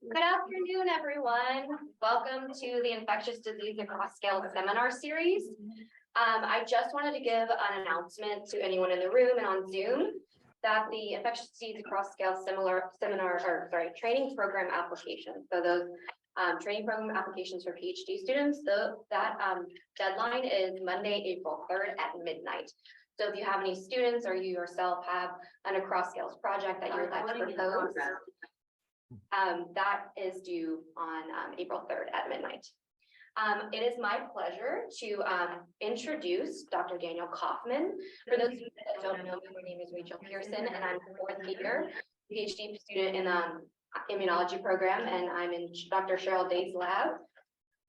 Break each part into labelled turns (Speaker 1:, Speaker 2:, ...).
Speaker 1: Good afternoon, everyone. Welcome to the Infectious Disease Across Scale seminar series. I just wanted to give an announcement to anyone in the room and on Zoom that the Infectious Disease Across Scale training program applications. So those training program applications for PhD students, that deadline is Monday, April 3rd at midnight. So if you have any students or you yourself have an Across Scales project that you would like to propose, that is due on April 3rd at midnight. It is my pleasure to introduce Dr. Daniel Kaufmann. For those of you that don't know me, my name is Rachel Pearson, and I'm a fourth year PhD student in the immunology program, and I'm in Dr. Cheryl Day's lab.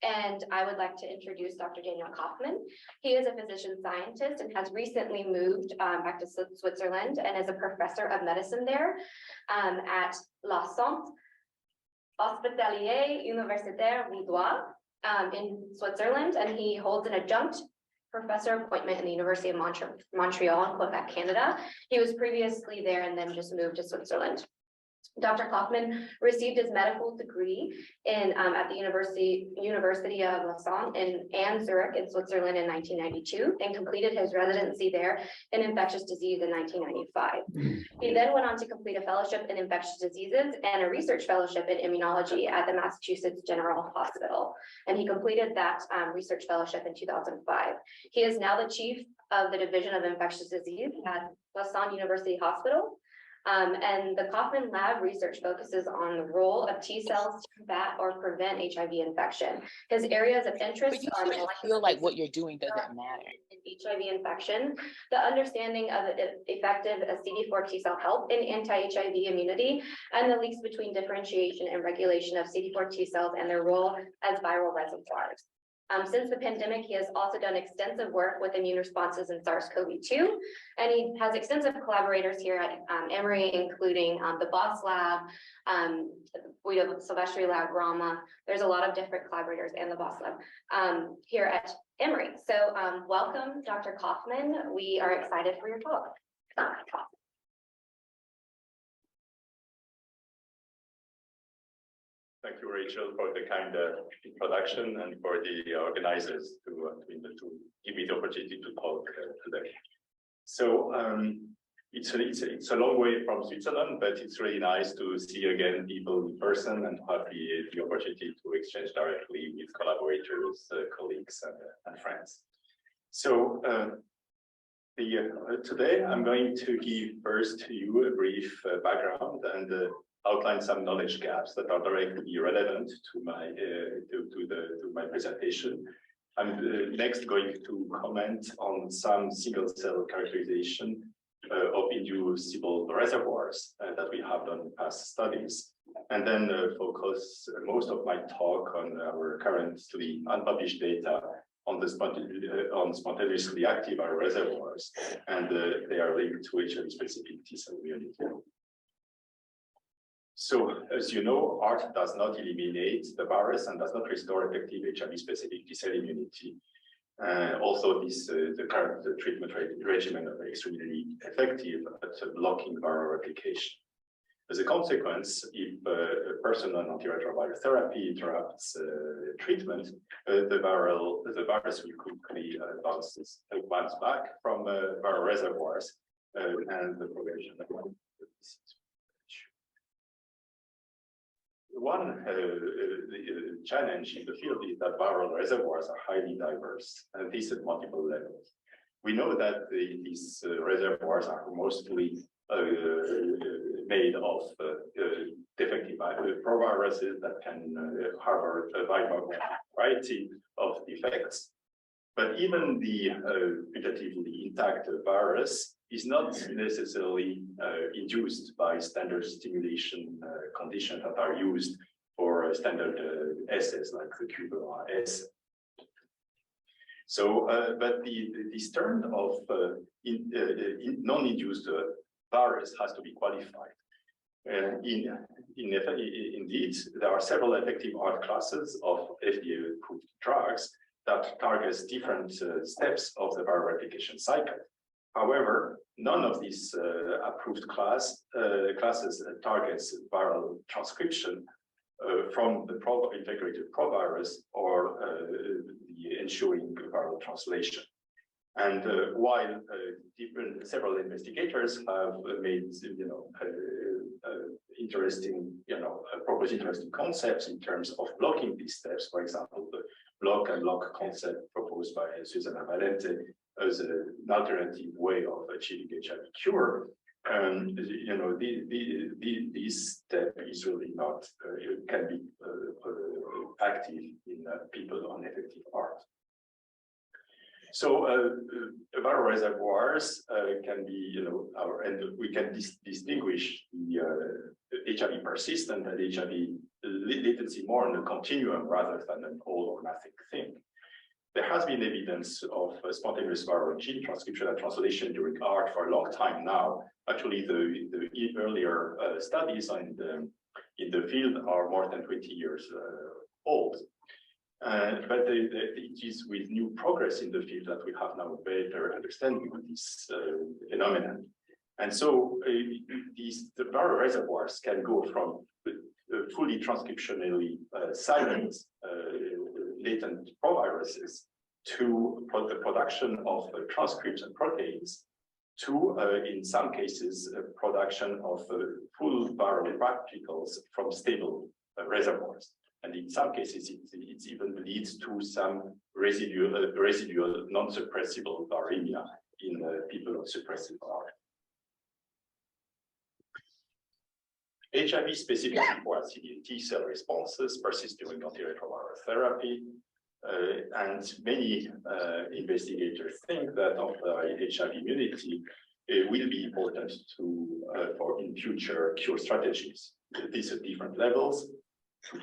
Speaker 1: And I would like to introduce Dr. Daniel Kaufmann. He is a physician scientist and has recently moved back to Switzerland and is a professor of medicine there at La Centre Hospitalier Universitaire Vaudois in Switzerland, and he holds an adjunct professor appointment in the University of Montreal in Quebec, Canada. He was previously there and then just moved to Switzerland. Dr. Kaufmann received his medical degree at the University of Lausanne and Zurich in Switzerland in 1992 and completed his residency there in infectious disease in 1995. He then went on to complete a fellowship in infectious diseases and a research fellowship in immunology at the Massachusetts General Hospital. And he completed that research fellowship in 2005. He is now the chief of the Division of Infectious Disease at Lausanne University Hospital. And the Kaufmann lab research focuses on the role of T cells to combat or prevent HIV infection. His areas of interest are
Speaker 2: feel like what you're doing doesn't matter.
Speaker 1: HIV infection, the understanding of effective CD4 T cell help in anti-HIV immunity, and the links between differentiation and regulation of CD4 T cells and their role as viral reservoirs. Since the pandemic, he has also done extensive work with immune responses in SARS-CoV-2, and he has extensive collaborators here at Emory, including the BOSS Lab, we have Silvestri Lab, Rama. There's a lot of different collaborators and the BOSS Lab here at Emory. So welcome, Dr. Kaufmann. We are excited for your talk.
Speaker 3: Thank you, Rachel, for the kind introduction and for the organizers to give me the opportunity to talk today. So it's a long way from Switzerland, but it's really nice to see again people in person and have the opportunity to exchange directly with collaborators, colleagues, and friends. So today I'm going to give first to you a brief background and outline some knowledge gaps that are directly relevant to my presentation. I'm next going to comment on some single cell characterization of inducible reservoirs that we have done in past studies, and then focus most of my talk on our currently unpublished data on the spontaneously active reservoirs, and they are linked to HIV-specific T cell immunity. So, as you know, ART does not eliminate the virus and does not restore effective HIV-specific T cell immunity. Also, the current treatment regimen are extremely effective at blocking viral replication. As a consequence, if a person on antiretroviral therapy interrupts treatment, the virus will quickly bounce back from viral reservoirs and the progression of the disease. One challenge in the field is that viral reservoirs are highly diverse, and this at multiple levels. We know that these reservoirs are mostly made of defective proviruses that can harbor a wide variety of defects. But even the relatively intact virus is not necessarily induced by standard stimulation conditions that are used for standard assays like the QVRS. So, but this term of non-induced virus has to be qualified. Indeed, there are several effective ART classes of FDA-approved drugs that targets different steps of the viral replication cycle. However, none of these approved classes targets viral transcription from the integrated provirus or the ensuing viral translation. And while several investigators have made, proposed interesting concepts in terms of blocking these steps, for example, the block and lock concept proposed by Susana Valente as an alternative way of achieving HIV cure. This step is really not, can be active in people on effective ART. So viral reservoirs can be, and we can distinguish the HIV persistent and HIV latency more on the continuum rather than an all or nothing thing. There has been evidence of spontaneous viral gene transcription and translation during ART for a long time now. Actually, the earlier studies in the field are more than 20 years old. But it is with new progress in the field that we have now a better understanding of this phenomenon. And so the viral reservoirs can go from fully transcriptionally silent latent proviruses to the production of transcripts and proteins to, in some cases, production of full viral particles from stable reservoirs. And in some cases, it even leads to some residual non-suppressible viremia in people on suppressive ART. HIV-specific CD8 T cell responses persist during antiretroviral therapy, and many investigators think that HIV immunity will be important for in future cure strategies. These at different levels. To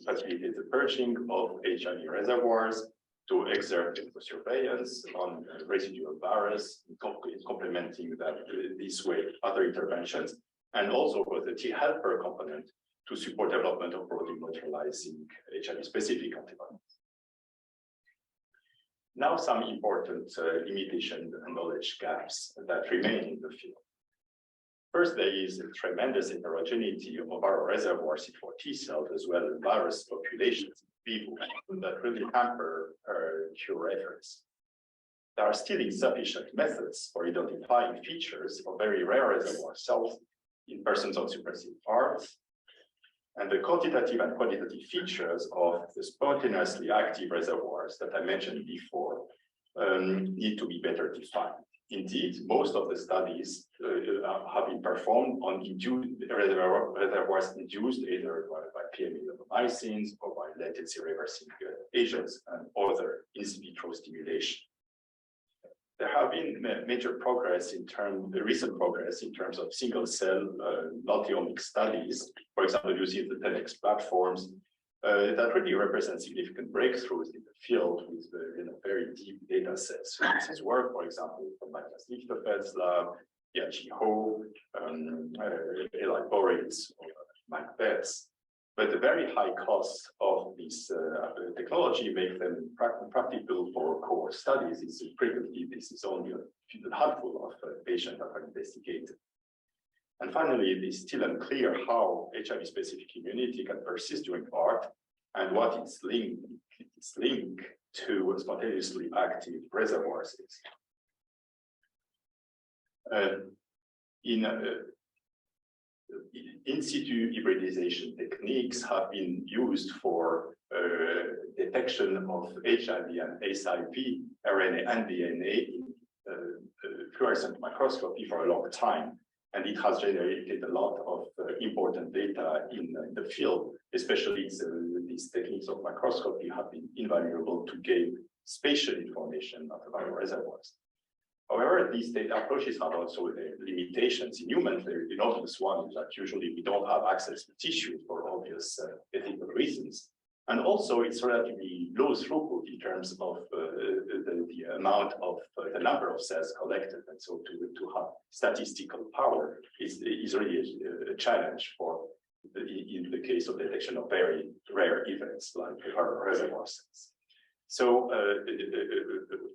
Speaker 3: facilitate the purging of HIV reservoirs, to exert surveillance on residual virus, complementing that this way other interventions, and also for the T helper component to support development of protein neutralizing HIV-specific antibodies. Now, some important limitation and knowledge gaps that remain in the field. First, there is a tremendous heterogeneity of viral reservoirs for T cells as well as virus populations in vivo that really hamper cure efforts. There are still insufficient methods for identifying features of very rare reservoir cells in persons on suppressive ART, and the quantitative and qualitative features of the spontaneously active reservoirs that I mentioned before need to be better defined. Indeed, most of the studies have been performed on reservoirs induced either by PMA or by latency reversing agents and other in vitro stimulation. There have been major progress recent progress in terms of single cell multi-omic studies, for example, using the 10x platforms that really represent significant breakthroughs in the field with very deep data sets. So this is work, for example, from Matthias Lichterfeld's lab, Yachi Ho, Eli Boritz, or Mike Betts. But the very high cost of this technology make them practical for cohort studies. Frequently, this is only a handful of patients that are investigated. And finally, it is still unclear how HIV-specific immunity can persist during ART and what its link to spontaneously active reservoirs is. In situ hybridization techniques have been used for detection of HIV and SIV, RNA and DNA in fluorescent microscopy for a long time. And it has generated a lot of important data in the field, especially these techniques of microscopy have been invaluable to gain spatial information of the viral reservoirs. However, these data approaches have also their limitations. In humans, the obvious one is that usually we don't have access to tissue for obvious ethical reasons. And also, it's relatively low throughput in terms of the amount of the number of cells collected. And so to have statistical power is really a challenge in the case of detection of very rare events like reservoir cells. So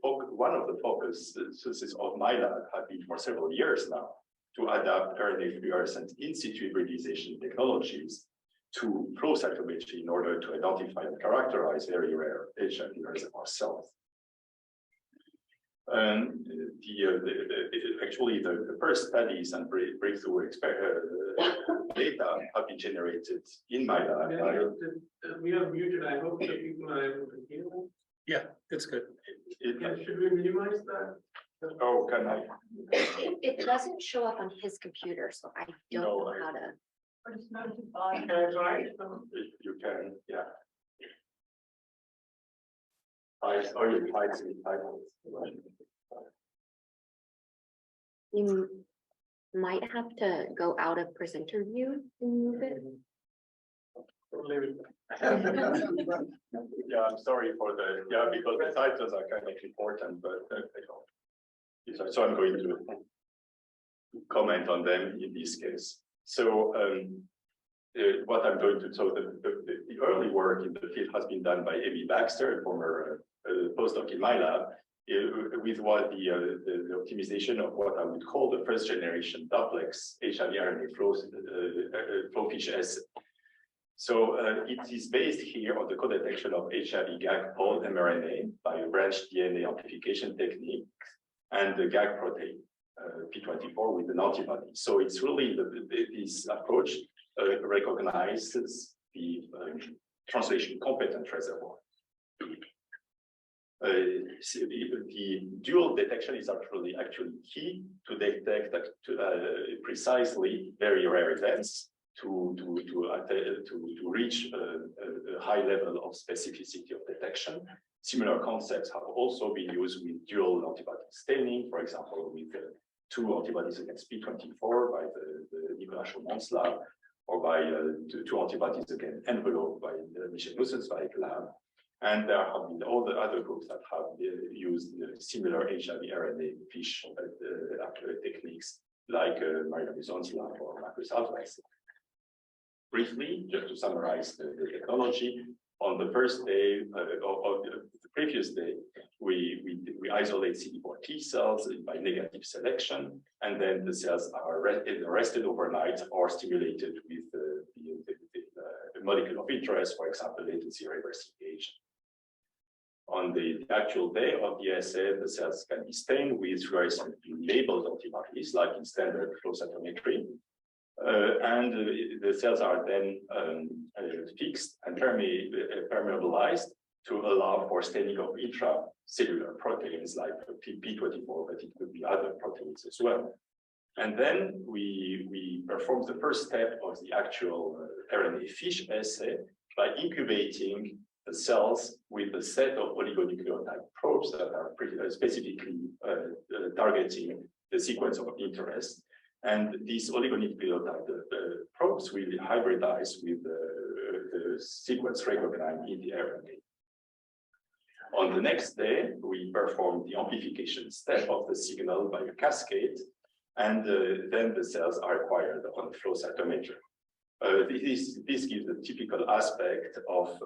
Speaker 3: one of the focuses of my lab have been for several years now to adapt RNA fluorescent in situ hybridization technologies to flow cytometry in order to identify and characterize very rare HIV reservoir cells. And actually the first studies and breakthrough data have been generated in my lab.
Speaker 4: We are muted. I hope the people are able to hear.
Speaker 5: Yeah, it's good.
Speaker 4: Should we minimize that?
Speaker 3: Oh, can I?
Speaker 1: It doesn't show up on his computer, so I don't know how to.
Speaker 4: Can I try?
Speaker 3: You can, yeah. Or you type some titles.
Speaker 1: You might have to go out of presenter view and move it.
Speaker 3: Yeah, I'm sorry for because the titles are kind of important, but so I'm going to comment on them in this case. So what I'm going to, so the early work in the field has been done by Amy Baxter, a former postdoc in my lab, with what the optimization of what I would call the first generation duplex HIV RNA flow fish assay. So it is based here on the co-detection of HIV GAG poly mRNA by a branched DNA amplification technique and the GAG protein P24 with an antibody. So it's really this approach recognizes the translation competent reservoir. The dual detection is actually key to detect precisely very rare events to reach a high level of specificity of detection. Similar concepts have also been used with dual antibody staining, for example, with two antibodies against P24 by the Nicolas Chaumont's lab, or by two antibodies against envelope by Michel Nussensweig lab. And there have been all the other groups that have used similar HIV RNA fish techniques, like Maria Bison's lab or Marcus Alvarez. Briefly, just to summarize the technology, on the first day of the previous day, we isolate CD4 T cells by negative selection, and then the cells are rested overnight or stimulated with the molecule of interest, for example, latency reversing agent. On the actual day of the assay, the cells can be stained with fluorescently labeled antibodies, like in standard flow cytometry. And the cells are then fixed and permeabilized to allow for staining of intracellular proteins like P24, but it could be other proteins as well. And then we perform the first step of the actual RNA fish assay by incubating the cells with a set of oligonucleotide probes that are specifically targeting the sequence of interest. And these oligonucleotide probes will hybridize with the sequence recognized in the RNA. On the next day, we perform the amplification step of the signal by a cascade, and then the cells are acquired on flow cytometry. This gives the typical aspect of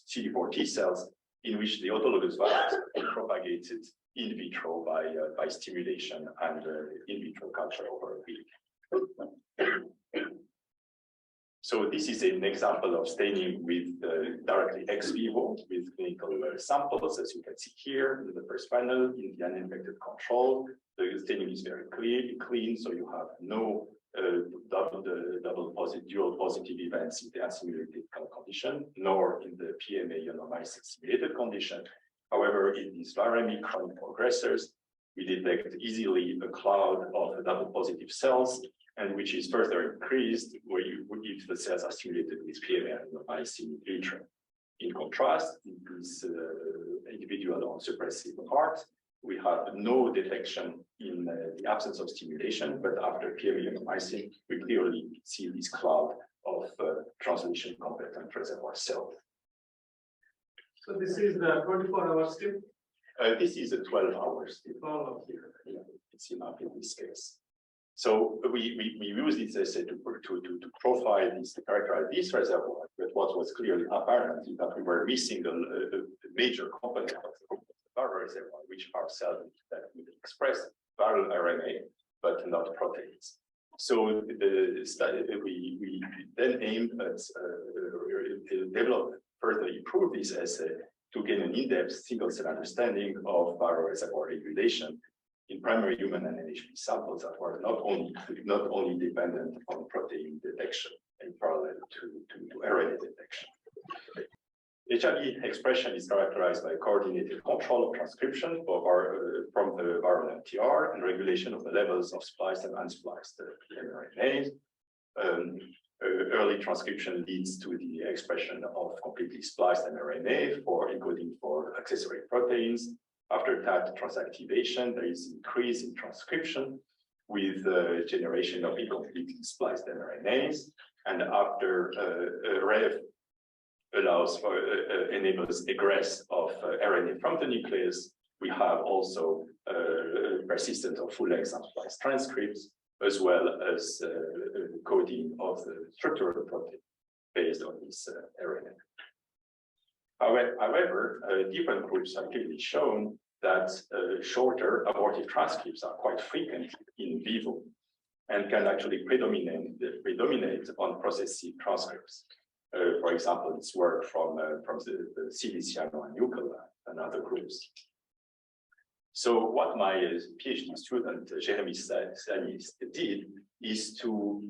Speaker 3: CD4 T cells in which the autologous virus is propagated in vitro by stimulation and in vitro culture over a week. So this is an example of staining with directly ex vivo with clinical samples, as you can see here in the first panel in the uninfected control. The staining is very clean, so you have no dual positive events in the unsimulated condition, nor in the PMA ionomycin simulated condition. However, in these viremic chronic progressors, we detect easily a cloud of double positive cells, and which is further increased if the cells are stimulated with PMA ionomycin in vitro. In contrast, in this individual on suppressive heart, we have no detection in the absence of stimulation, but after PMA ionomycin, we clearly see this cloud of translation competent reservoir cells.
Speaker 4: So this is the 24-hour strip?
Speaker 3: This is a 12-hour strip. Here. Yeah, it's enough in this case. So we use this assay to profile this, to characterize this reservoir, but what was clearly apparent is that we were missing a major component of the viral reservoir, which are cells that would express viral RNA, but not proteins. So the study, we then aimed at develop further improve this assay to gain an in-depth single-cell understanding of viral reservoir regulation in primary human and NHP samples that were not only dependent on protein detection in parallel to RNA detection. HIV expression is characterized by coordinated control of transcription from the viral MTR and regulation of the levels of spliced and unspliced mRNAs. Early transcription leads to the expression of completely spliced mRNA for encoding for accessory proteins. After that transactivation, there is increase in transcription with the generation of incompletely spliced mRNAs. And after REV allows for enables egress of RNA from the nucleus, we have also persistence of full exon spliced transcripts, as well as coding of the structural protein based on this RNA. However, different groups have clearly shown that shorter abortive transcripts are quite frequent in vivo and can actually predominate on processive transcripts. For example, it's work from the Siliciano and Yucca and other groups. So what my PhD student, Jeremy Sanis, did is to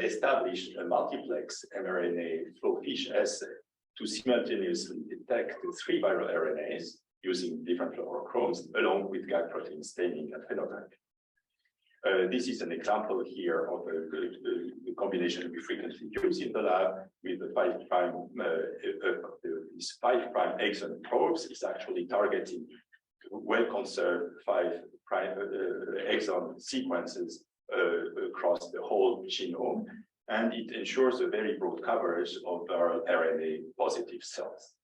Speaker 3: establish a multiplex mRNA flow fish assay to simultaneously detect the 3 viral RNAs using different fluorochromes along with GAG protein staining and phenotyping. This is an example here of the combination we frequently use in the lab with the 5' these 5' exon probes is actually targeting well-conserved 5' exon sequences across the whole genome, and it ensures a very broad coverage of our RNA positive cells.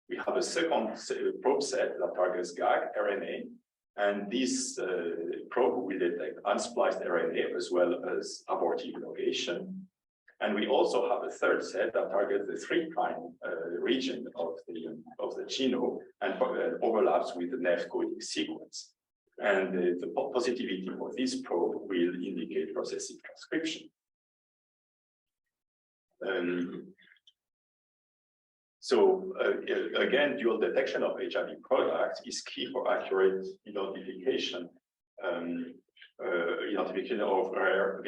Speaker 3: We have a second probe set that targets GAG RNA, and this probe will detect unspliced RNA as well as abortive elongation. And we also have a third set that targets the 3' region of the genome and overlaps with the NEF coding sequence. And the positivity for this probe will indicate processive transcription. Again, dual detection of HIV products is key for accurate identification of rare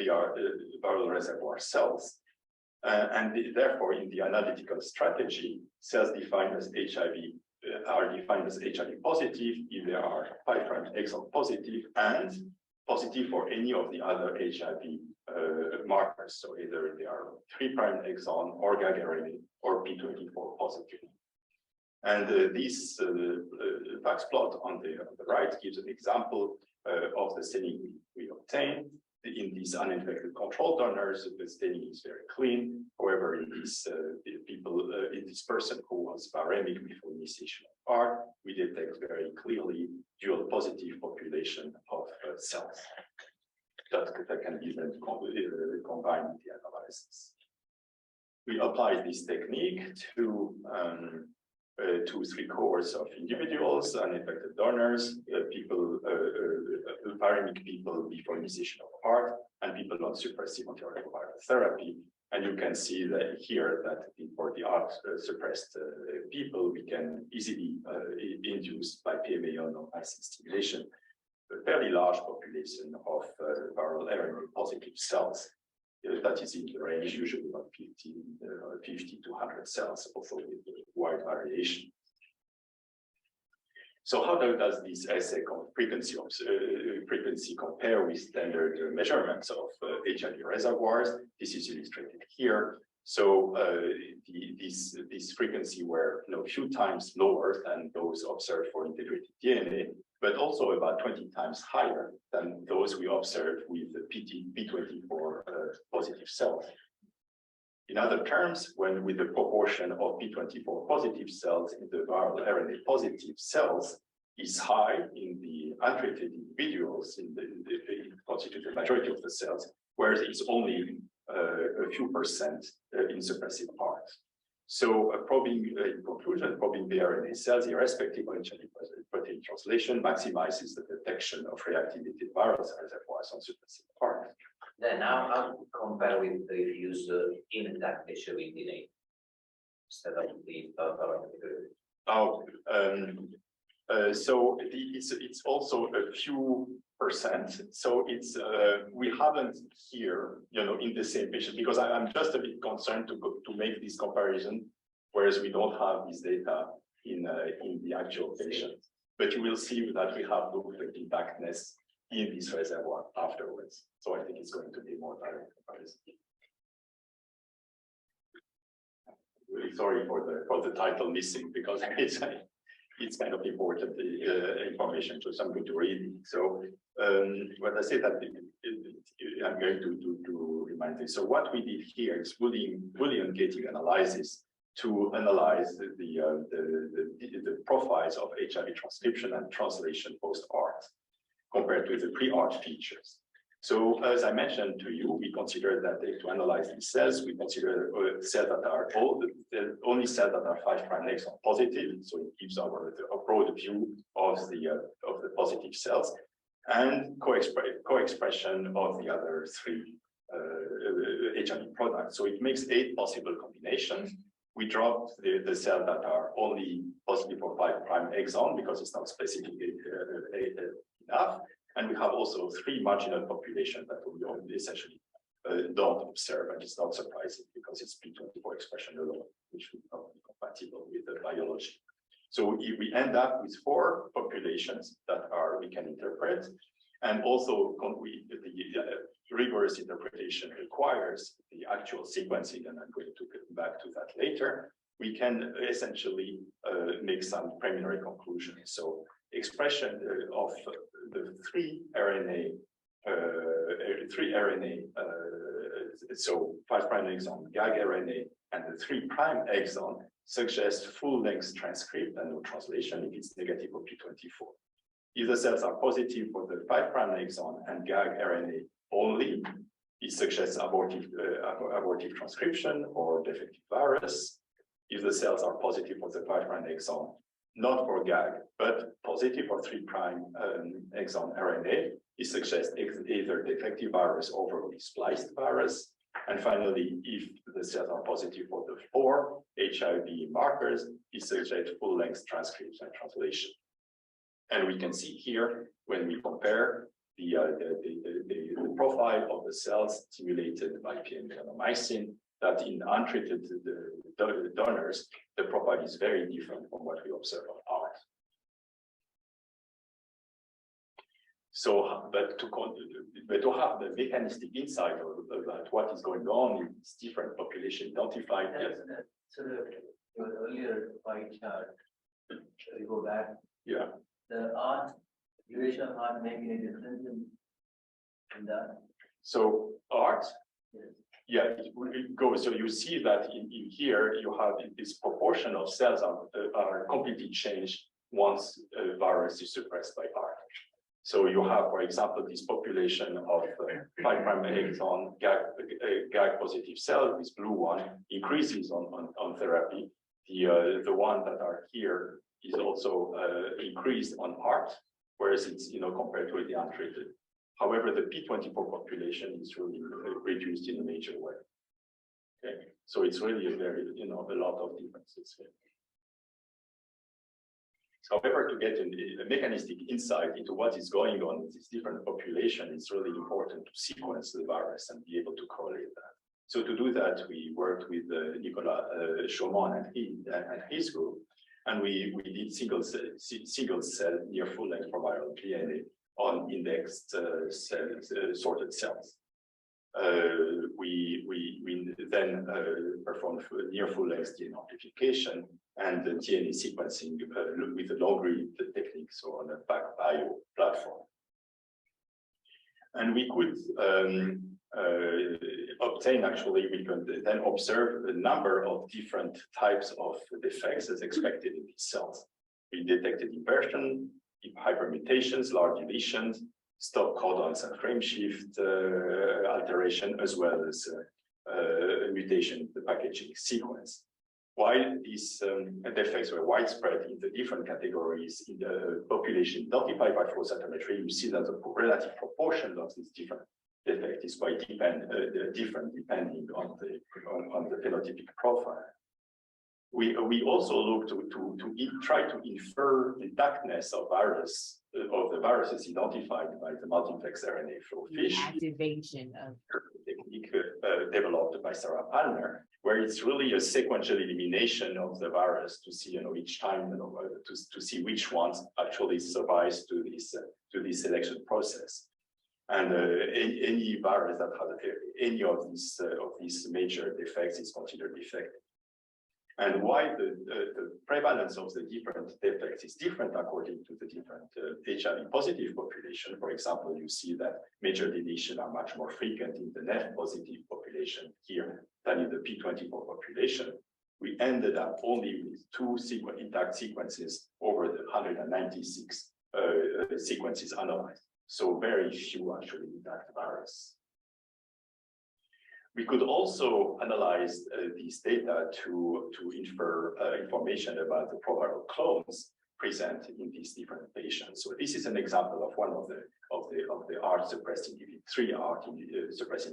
Speaker 3: viral reservoir cells. And therefore, in the analytical strategy, cells defined as HIV are defined as HIV positive if they are 5' exon positive and positive for any of the other HIV markers. So either they are 3' exon or GAG RNA or P24 positive. And this fax plot on the right gives an example of the staining we obtained. In these uninfected control donors, the staining is very clean. However, in this in this person who was viremic before initiation of ART, we detect very clearly dual positive population of cells that can be then combined with the analysis. We applied this technique to 2-3 cohorts of individuals, uninfected donors, viremic people before initiation of ART, and people on suppressive antiretroviral therapy. And you can see that here that for the ART suppressed people, we can easily induce by PMA on IC stimulation a fairly large population of viral RNA positive cells. That is in the range usually about 50 to 100 cells, also with wide variation. So how does this assay frequency compare with standard measurements of HIV reservoirs? This is illustrated here. So this frequency were a few times lower than those observed for integrated DNA, but also about 20 times higher than those we observed with the P24 positive cells. In other terms, when with the proportion of P24 positive cells in the viral RNA positive cells is high in the untreated individuals, it constitutes the majority of the cells, whereas it's only a few percent in suppressive parts. So in conclusion, probing the RNA cells, irrespective of HIV protein translation, maximizes the detection of reactivated viral reservoirs on suppressive parts.
Speaker 5: Then I'll compare with if you use intact tissue in DNA instead of the
Speaker 3: Oh, so it's also a few percent. So it's we haven't here, in the same patient, because I'm just a bit concerned to make this comparison, whereas we don't have this data in the actual patient. But you will see that we have looked at intactness in this reservoir afterwards. So I think it's going to be more direct comparison. Really sorry for the title missing, because it's kind of important information, so some good to read. So when I say that, I'm going to remind you. So what we did here is Boolean gating analysis to analyze the profiles of HIV transcription and translation post-ART compared with the pre-ART features. So as I mentioned to you, we consider that to analyze these cells, we consider cells that are the only cells that are 5' exon positive. So it gives a broad view of the positive cells, and co-expression of the other 3 HIV products. So it makes 8 possible combinations. We dropped the cells that are only positive for 5' exon because it's not specific enough. And we have also 3 marginal populations that we essentially don't observe, and it's not surprising because it's P24 expression alone, which would not be compatible with the biology. So if we end up with 4 populations that we can interpret, and also the rigorous interpretation requires the actual sequencing, and I'm going to get back to that later. We can essentially make some preliminary conclusions. So expression of the 3 RNA, so 5' exon GAG RNA and the 3' exon suggest full-length transcript and no translation if it's negative of P24. If the cells are positive for the 5' exon and GAG RNA only, it suggests abortive transcription or defective virus. If the cells are positive for the 5' exon, not for GAG, but positive for 3' exon RNA, it suggests either defective virus or overly spliced virus. And finally, if the cells are positive for the 4 HIV markers, it suggests full-length transcripts and translation. And we can see here, when we compare the profile of the cells stimulated by PM-vancomycin, that in untreated donors, the profile is very different from what we observe on ART. So, but to have the mechanistic insight about what is going on in this different population identified.
Speaker 6: So your earlier pie chart, you go back.
Speaker 3: Yeah.
Speaker 6: The ART duration of ART making a difference in that.
Speaker 3: So ART.
Speaker 6: Yes.
Speaker 3: Yeah, it goes. So you see that in here you have this proportion of cells are completely changed once a virus is suppressed by ART. So you have, for example, this population of 5' exon GAG positive cell, this blue one, increases on therapy. The one that are here is also increased on ART, whereas it's compared to the untreated. However, the P24 population is really reduced in a major way. Okay, so it's really a very, a lot of differences here. However, to get a mechanistic insight into what is going on in this different population, it's really important to sequence the virus and be able to correlate that. So to do that, we worked with Nicolas Chaumont and his group, and we did single cell near full-length proviral DNA on indexed sorted cells. We then performed near full-length DNA amplification and the DNA sequencing with the long-read technique, so on a PacBio platform. And we could obtain, actually, we could then observe a number of different types of defects as expected in these cells. We detected inversion, hypermutations, large deletions, stop codons and frameshift alteration, as well as mutation in the packaging sequence. While these defects were widespread in the different categories in the population identified by flow cytometry, you see that the relative proportion of these different defect is quite different depending on the phenotypic profile. We also look to try to infer the darkness of the viruses identified by the multiplex RNA flow fish.
Speaker 2: Activation of.
Speaker 3: Technique developed by Sarah Palmer, where it's really a sequential elimination of the virus to see, each time, to see which ones actually survives to this selection process. And any virus that has any of these major defects is considered defective. And why the prevalence of the different defects is different according to the different HIV positive population. For example, you see that major deletion are much more frequent in the NEF positive population here than in the P24 population. We ended up only with 2 intact sequences over the 196 sequences analyzed. So very few actually intact virus. We could also analyze these data to infer information about the proviral clones present in these different patients. So this is an example of one of the ART suppressed individual, 3 ART suppressed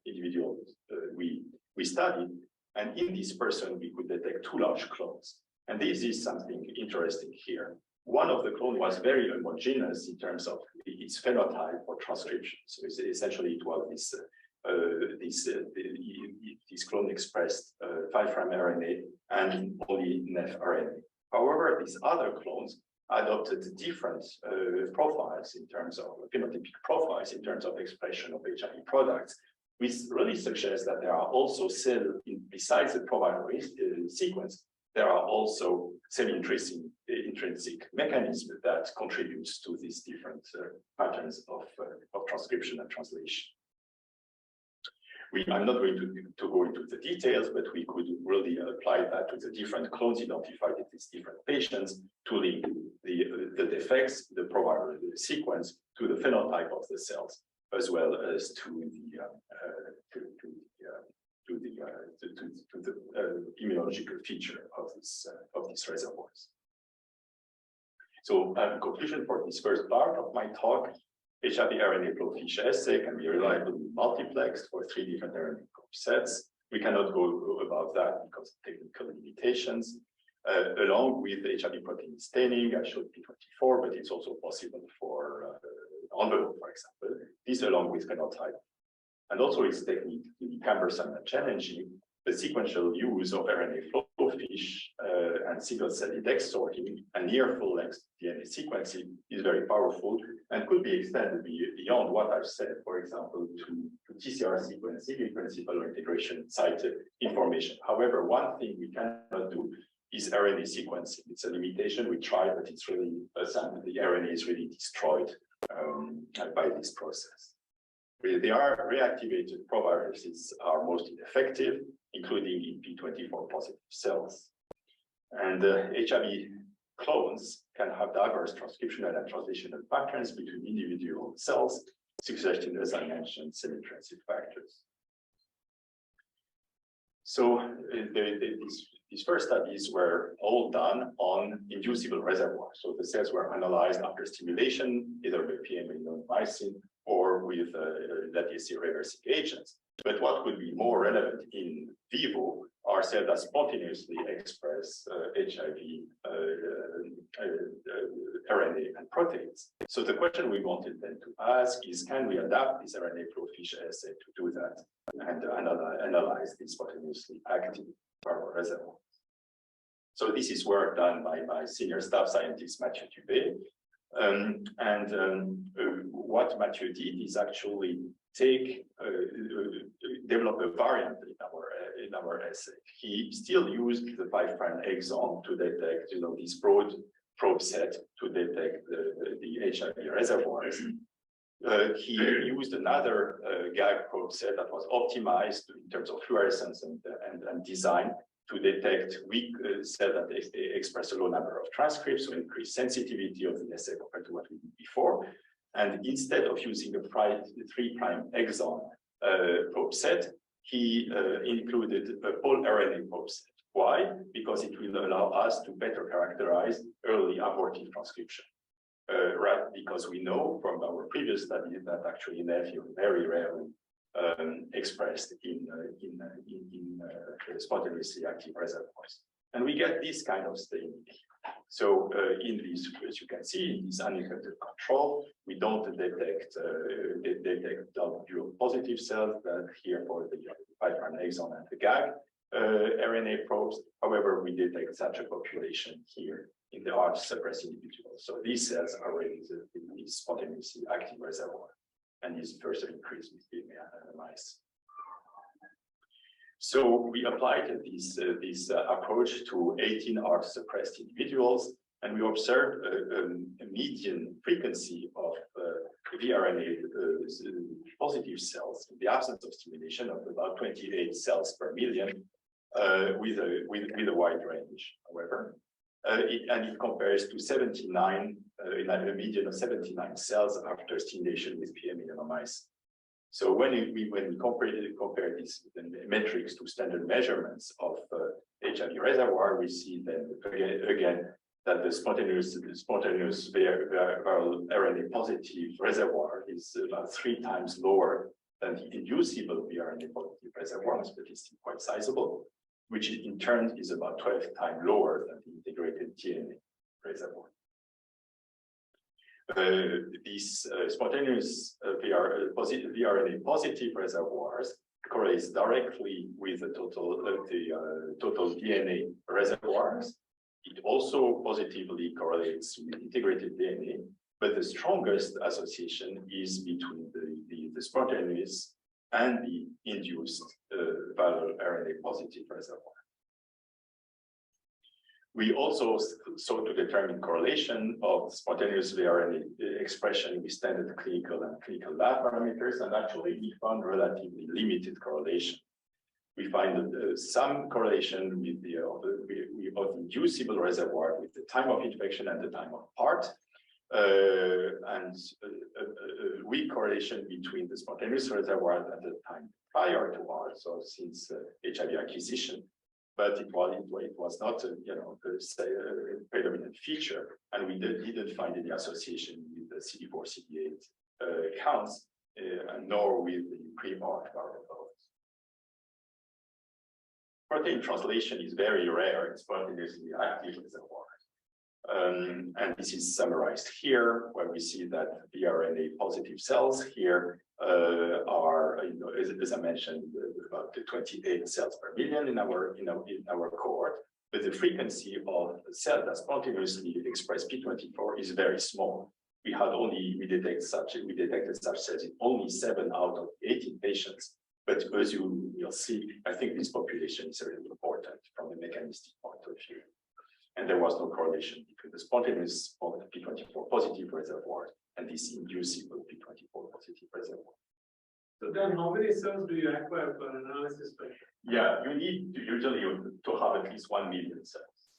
Speaker 3: individuals we studied, and in this person we could detect 2 large clones. And this is something interesting here. One of the clones was very homogeneous in terms of its phenotype for transcription. So essentially it was this clone expressed 5' RNA and only NEF RNA. However, these other clones adopted different profiles in terms of phenotypic profiles in terms of expression of HIV products, which really suggests that there are also besides the proviral sequence, there are also cell intrinsic mechanisms that contributes to these different patterns of transcription and translation. I'm not going to go into the details, but we could really apply that to the different clones identified in these different patients to link the defects, the proviral sequence, to the phenotype of the cells, as well as to the immunological feature of these reservoirs. So, conclusion for this first part of my talk. HIV RNA flow fish assay can be reliably multiplexed for 3 different RNA sets. We cannot go above that because of technical limitations. Along with HIV protein staining, I showed P24, but it's also possible for envelope, for example. This along with phenotype. And also it's technically cumbersome and challenging. The sequential use of RNA flow fish and single cell index sorting and near full length DNA sequencing is very powerful and could be extended beyond what I've said, for example, to TCR sequencing in principle or integration site information. However, one thing we cannot do is RNA sequencing. It's a limitation. We try, but it's really the RNA is really destroyed by this process. The reactivated proviruses are most ineffective, including in P24 positive cells. And HIV clones can have diverse transcriptional and translational patterns between individual cells, suggesting, as I mentioned, cell intrinsic factors. So these first studies were all done on inducible reservoirs. So the cells were analyzed after stimulation, either by PMA or with lattice reversing agents. But what could be more relevant in vivo are cells that spontaneously express HIV, RNA, and proteins. So the question we wanted then to ask is, can we adapt this RNA flow fish assay to do that and analyze these spontaneously active viral reservoirs? So this is work done by my senior staff scientist, Mathieu Dubé. What Mathieu did is actually develop a variant in our assay. He still used the 5' exon to detect, this broad probe set to detect the HIV reservoirs. He used another GAG probe set that was optimized in terms of fluorescence and design to detect weak cells that express a low number of transcripts, so increase sensitivity of the assay compared to what we did before. And instead of using a 3' exon probe set, he included a whole RNA probe set. Why? Because it will allow us to better characterize early abortive transcription. right? Because we know from our previous study that actually nephew very rarely expressed in spontaneously active reservoirs. And we get this kind of staining. So in these, as you can see, in this uninfected control, we don't detect positive cells that here for the 5' exon and the GAG RNA probes. However, we detect such a population here in the ART suppressed individuals. So these cells are really the spontaneously active reservoir, and is further increased with the mice. So we applied this approach to 18 ART suppressed individuals, and we observed a median frequency of vRNA positive cells in the absence of stimulation of about 28 cells per million, with a wide range. However, it compares to 79 in a median of 79 cells after stimulation with PME in mice. So when we compare these metrics to standard measurements of HIV reservoir, we see then again that the spontaneous viral RNA positive reservoir is about 3 times lower than the inducible vRNA positive reservoirs, but it's still quite sizable, which in turn is about 12 times lower than the integrated DNA reservoir. These spontaneous vRNA positive reservoirs correlates directly with the total DNA reservoirs. It also positively correlates with integrated DNA, but the strongest association is between the spontaneous and the induced viral RNA positive reservoir. We also sought to determine correlation of spontaneous vRNA expression with standard clinical and clinical lab parameters, and actually we found relatively limited correlation. We find some correlation with the inducible reservoir with the time of infection and the time of part, and a weak correlation between the spontaneous reservoir and the time prior to ours, so since HIV acquisition. But it was not a predominant feature, and we didn't find any association with the CD4, CD8 counts, nor with the pre-ART viral loads. Protein translation is very rare in spontaneously active reservoirs. And this is summarized here, where we see that the RNA positive cells here are, as I mentioned, about 28 cells per million in our cohort, but the frequency of the cell that spontaneously express P24 is very small. We detected such cells in only 7 out of 18 patients. But as you will see, I think this population is really important from a mechanistic point of view. And there was no correlation between the spontaneous P24 positive reservoir and this inducible P24 positive reservoir.
Speaker 4: So then how many cells do you acquire for analysis?
Speaker 3: Yeah, you need usually to have at least 1 million cells.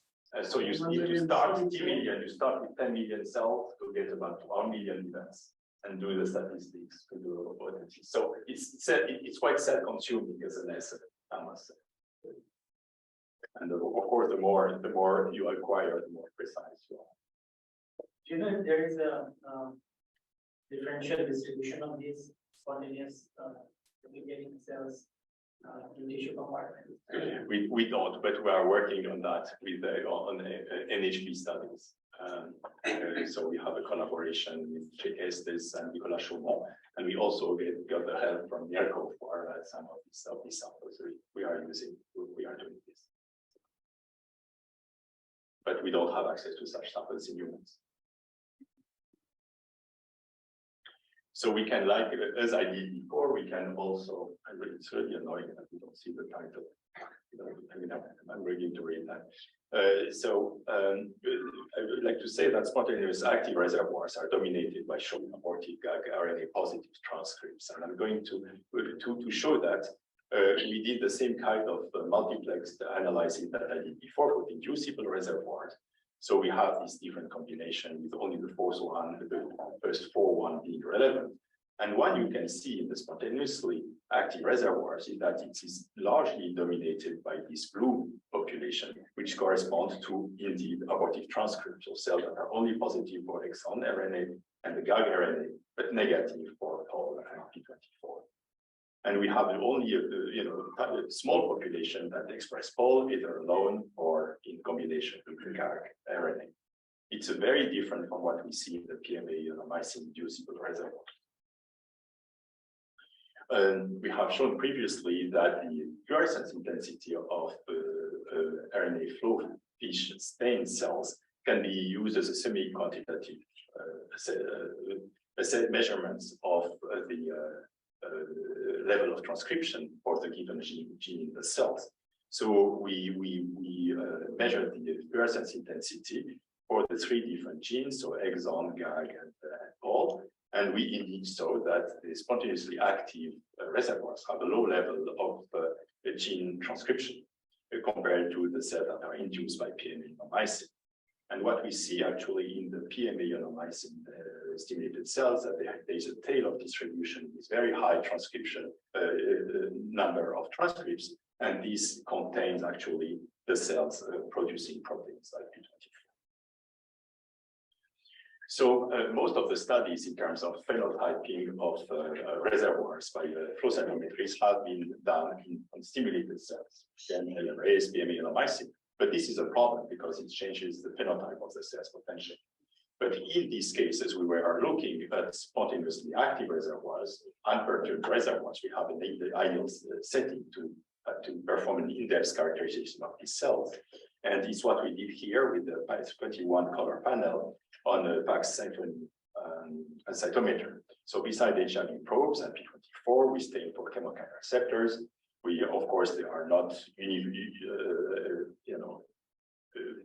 Speaker 3: So you need to start with 2 million, you start with 10 million cells to get about 1 million events and do the statistics to do potency. So it's quite self-consuming as an assay, I must say. And of course, the more you acquire, the more precise you are.
Speaker 6: Do you know if there is a differential distribution of these spontaneous replicating cells in tissue compartment?
Speaker 3: We don't, but we are working on that with on NHP studies. So we have a collaboration with Estes and Nicolas Chaumont, and we also got the help from Yerko for some of these samples we are doing this. But we don't have access to such samples in humans. So we can, like as I did before, we can also, it's really annoying that we don't see the title. I'm ready to read that. I would like to say that spontaneous active reservoirs are dominated by short abortive RNA positive transcripts. And I'm going to show that we did the same kind of multiplexed analysis that I did before with inducible reservoirs. So we have this different combination with only the first 4 being relevant. And one you can see in the spontaneously active reservoirs is that it is largely dominated by this blue population, which which correspond to indeed abortive transcripts, so cells that are only positive for exon RNA and the GAG RNA, but negative for Pol and P24. And we have only a small population that express Pol either alone or in combination with the GAG RNA. It's very different from what we see in the PMA mycin-inducible reservoir. We have shown previously that the fluorescence intensity of RNA flow fish stain cells can be used as a semi-quantitative measurements of the level of transcription for the given gene in the cells. So we measured the fluorescence intensity for the 3 different genes, so exon, GAG, and Pol. And we indeed saw that the spontaneously active reservoirs have a low level of gene transcription compared to the cells that are induced by PMA-mycin. And what we see actually in the PMA-mycin stimulated cells, that there is a tail of distribution with very high transcription number of transcripts, and this contains actually the cells producing proteins like P24. So most of the studies in terms of phenotyping of reservoirs by flow cytometries have been done on stimulated cells, PMA-arrays, PMA-mycin. But this is a problem because it changes the phenotype of the cells potentially. But in these cases, we were looking at spontaneously active reservoirs, unperturbed reservoirs. We have an ideal setting to perform an in-depth characterization of these cells. And it's what we did here with the PAX21 color panel on the PAX cytometer. So beside HIV probes and P24, we stain for chemokine receptors. We, of course, they are not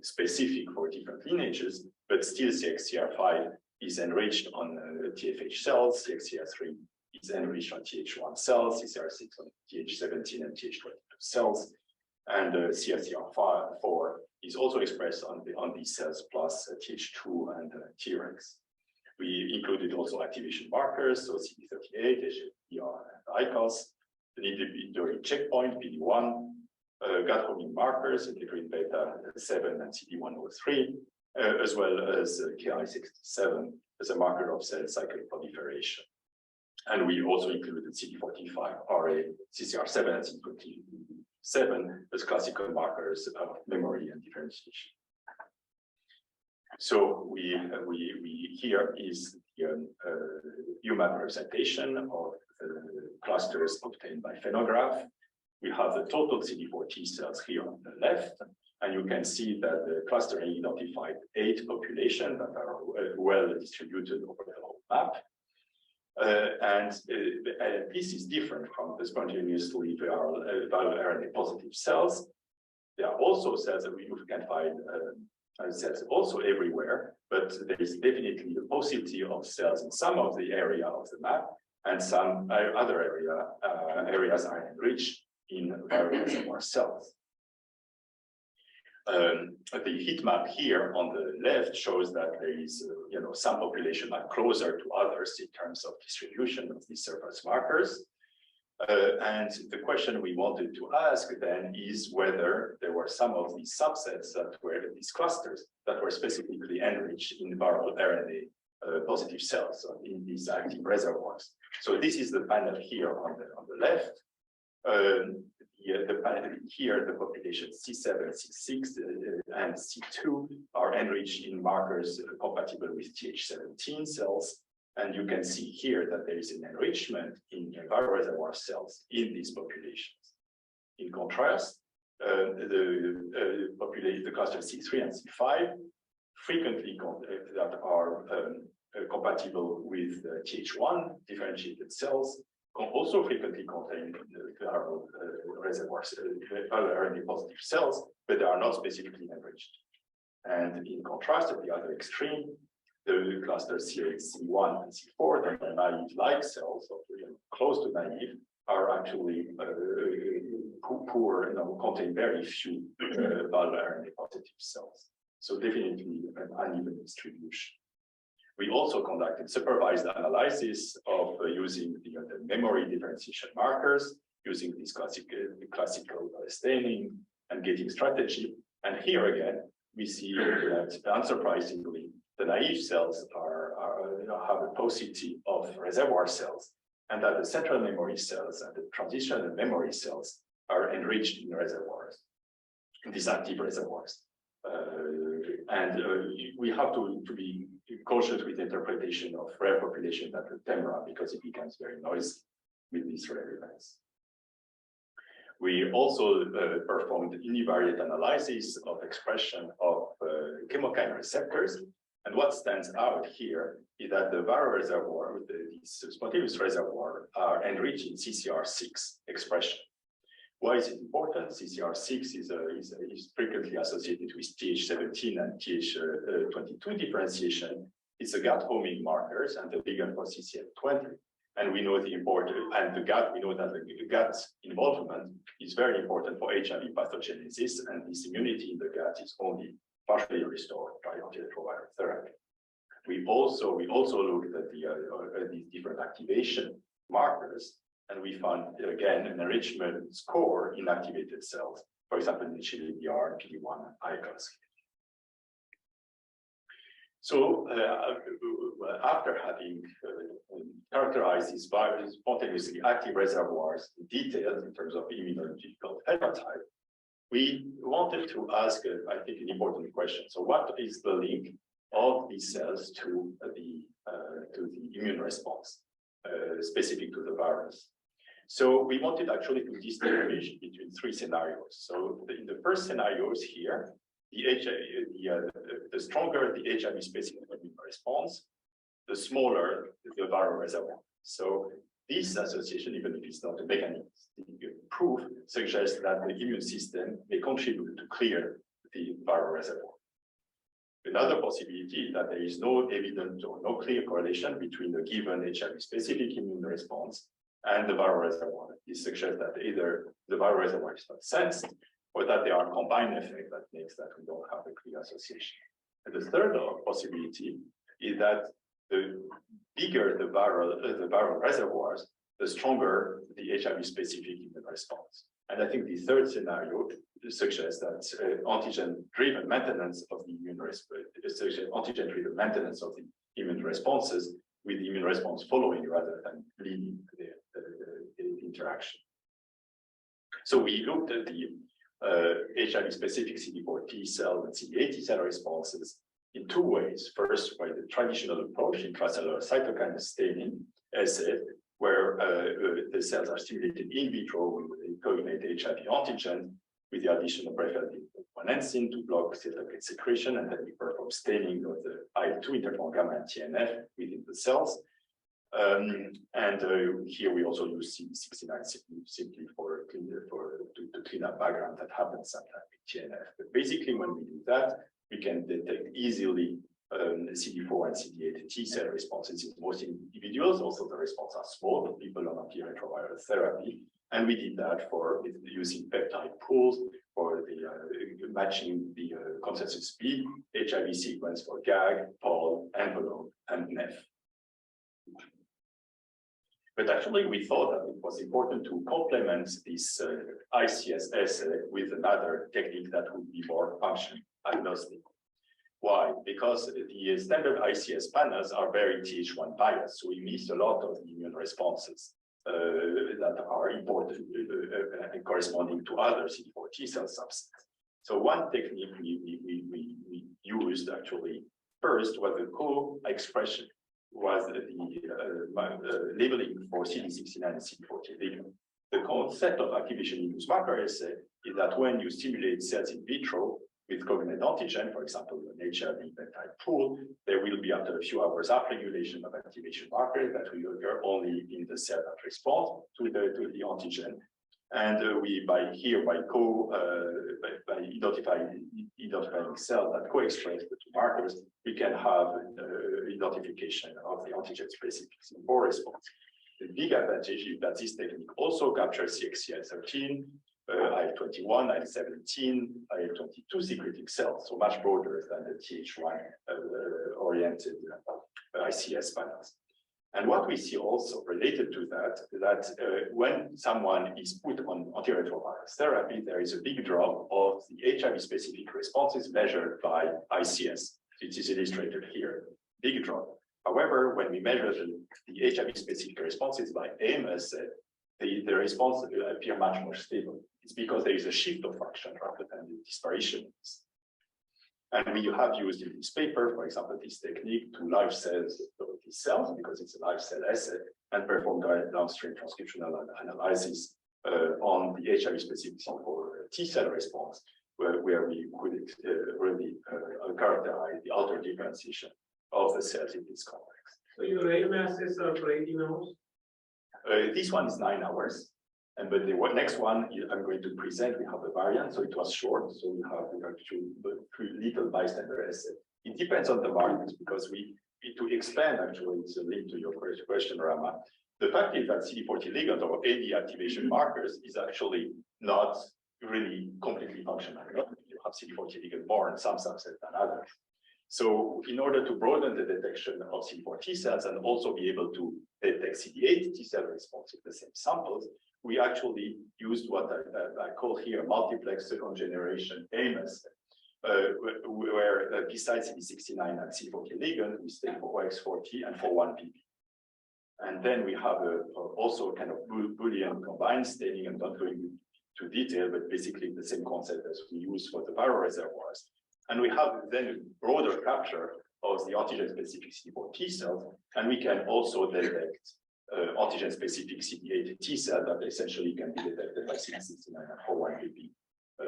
Speaker 3: specific for different lineages, but still CXCR5 is enriched on TFH cells, CXCR3 is enriched on TH1 cells, CCR6 on TH17 and TH22 cells, and CXCR4 is also expressed on these cells plus TH2 and Tregs. We included also activation markers, so CD38, HDR, and ICOS, the inhibitory checkpoint, PD1, gut-homing markers, integrin beta 7 and CD103, as well as Ki67 as a marker of cell cycle proliferation. And we also included CD45, RA, CCR7, and CD27 as classical markers of memory and differentiation. So here is the human representation of clusters obtained by phenograph. We have the total CD4 T cells here on the left, and you can see that the cluster identified 8 populations that are well distributed over the whole map. And this is different from the spontaneously viral RNA positive cells. There are also cells that we can find cells also everywhere, but there is definitely the paucity of cells in some of the area of the map, and some other areas are enriched in viral reservoir cells. The heat map here on the left shows that there is, some population are closer to others in terms of distribution of these surface markers. And the question we wanted to ask then is whether there were some of these subsets that were these clusters that were specifically enriched in viral RNA positive cells in these active reservoirs. So this is the panel here on the left. The panel here, the population C7, C6, and C2 are enriched in markers compatible with TH17 cells. And you can see here that there is an enrichment in viral reservoir cells in these populations. In contrast, the cluster C3 and C5 frequently that are compatible with TH1 differentiated cells also frequently contain viral reservoirs, viral RNA positive cells, but they are not specifically enriched. And in contrast, at the other extreme, the cluster C8, C1, and C4, that are naive-like cells, or close to naive, are actually poor, contain very few viral RNA positive cells. So definitely an uneven distribution. We also conducted supervised analysis of using the memory differentiation markers, using this classical staining and gating strategy. And here again, we see that unsurprisingly, the naive cells have a paucity of reservoir cells, and that the central memory cells and the transitional memory cells are enriched in reservoirs, in these active reservoirs. We have to be cautious with the interpretation of rare population data TEMRA because it becomes very noisy with these rare events. We also performed univariate analysis of expression of chemokine receptors. And what stands out here is that the viral reservoir, these spontaneous reservoir, are enriched in CCR6 expression. Why is it important? CCR6 is frequently associated with Th17 and Th22 differentiation. It's a gut homing markers and the ligand for CCL20. And we know the importance, and the gut, we know that the gut involvement is very important for HIV pathogenesis, and this immunity in the gut is only partially restored by antiretroviral therapy. We also looked at these different activation markers, and we found again an enrichment score in activated cells, for example, in HLA-DR, PD-1, and IDAS. So after having characterized these spontaneously active reservoirs in detail in terms of immunological phenotype, we wanted to ask, I think, an important question. So what is the link of these cells to the immune response, specific to the virus? So we wanted actually to distinguish between three scenarios. So in the first scenarios here, the stronger the HIV-specific immune response, the smaller the viral reservoir. So this association, even if it's not a mechanistic proof, suggests that the immune system may contribute to clear the viral reservoir. Another possibility is that there is no evident or no clear correlation between the given HIV-specific immune response and the viral reservoir. This suggests that either the viral reservoir is not sensed, or that there are combined effects that makes that we don't have a clear association. And the third possibility is that the bigger the viral reservoirs, the stronger the HIV-specific immune response. And I think the third scenario suggests that antigen-driven maintenance of the immune responses with the immune response following rather than leading the interaction. So we looked at the HIV-specific CD4 T cell and CD8 T cell responses in two ways. First, by the traditional approach, intracellular cytokine staining assay, where the cells are stimulated in vitro with a cognate HIV antigen with the addition of preferred-1 enzyme to block cytokine secretion, and then we perform staining of the IL-2 interferon gamma and TNF within the cells. Here we also use CD69 simply to clean up background that happens sometimes with TNF. But basically, when we do that, we can detect easily CD4 and CD8 T cell responses in most individuals. Also, the responses are small, but people on antiretroviral therapy. And we did that using peptide pools for the matching the consensus speed, HIV sequence for GAG, POL, envelope, and NEF. But actually, we thought that it was important to complement this ICS assay with another technique that would be more function agnostic. Why? Because the standard ICS panels are very Th1 biased, so we miss a lot of the immune responses that are important corresponding to other CD4 T cell subsets. So one technique we used actually first was the co-expression, was the labeling for CD69 and CD40 ligand. The concept of activation induced marker assay is that when you stimulate cells in vitro with cognate antigen, for example, an HIV peptide pool, there will be after a few hours upregulation of activation marker that will occur only in the cell that responds to the antigen. And by identifying cells that co-express the two markers, we can have identification of the antigen-specific CD4 response. The big advantage is that this technique also captures CXCL13, IL-21, IL-17, IL-22 secreting cells, so much broader than the Th1 oriented ICS panels. And what we see also related to that, when someone is put on antiretrovirus therapy, there is a big drop of the HIV-specific responses measured by ICS. It is illustrated here, big drop. However, when we measure the HIV-specific responses by AMS, the response appear much more stable. It's because there is a shift of function rather than the disparition. And we have used in this paper, for example, this technique to live cells these cells, because it's a live cell assay, and perform downstream transcriptional analysis on the HIV-specific T cell response, where we could really characterize the altered differentiation of the cells in this context.
Speaker 4: So your AMSs are for 18 hours?
Speaker 3: This one is 9 hours. But the next one I'm going to present, we have a variant, so it was short. So we have three little bystander assay. It depends on the variants, because we need to expand, actually, it's a link to your first question, Rama. The fact is that CD40 ligand or any activation markers is actually not really completely functional. You have CD40 ligand more in some subsets than others. So in order to broaden the detection of CD4 T cells and also be able to detect CD8 T cell response in the same samples, we actually used what I call here multiplex second generation AMS, where besides CD69 and CD40 ligand, we stain for OX40 and for 1PP. And then we have also kind of Boolean combined staining. I'm not going into detail, but basically the same concept as we use for the viral reservoirs. And we have then broader capture of the antigen-specific CD4 T cells, and we can also detect antigen-specific CD8 T cell that essentially can be detected by CD69 and 4-1BB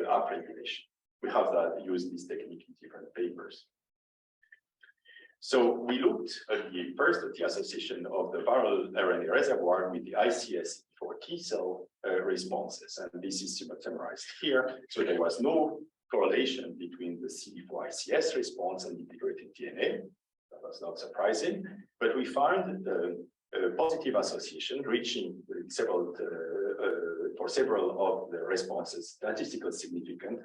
Speaker 3: upregulation. We have used this technique in different papers. So we looked at the association of the viral RNA reservoir with the ICS for T cell responses, and this is summarized here. So there was no correlation between the CD4 ICS response and integrated DNA. That was not surprising, but we found a positive association reaching for several of the responses statistical significant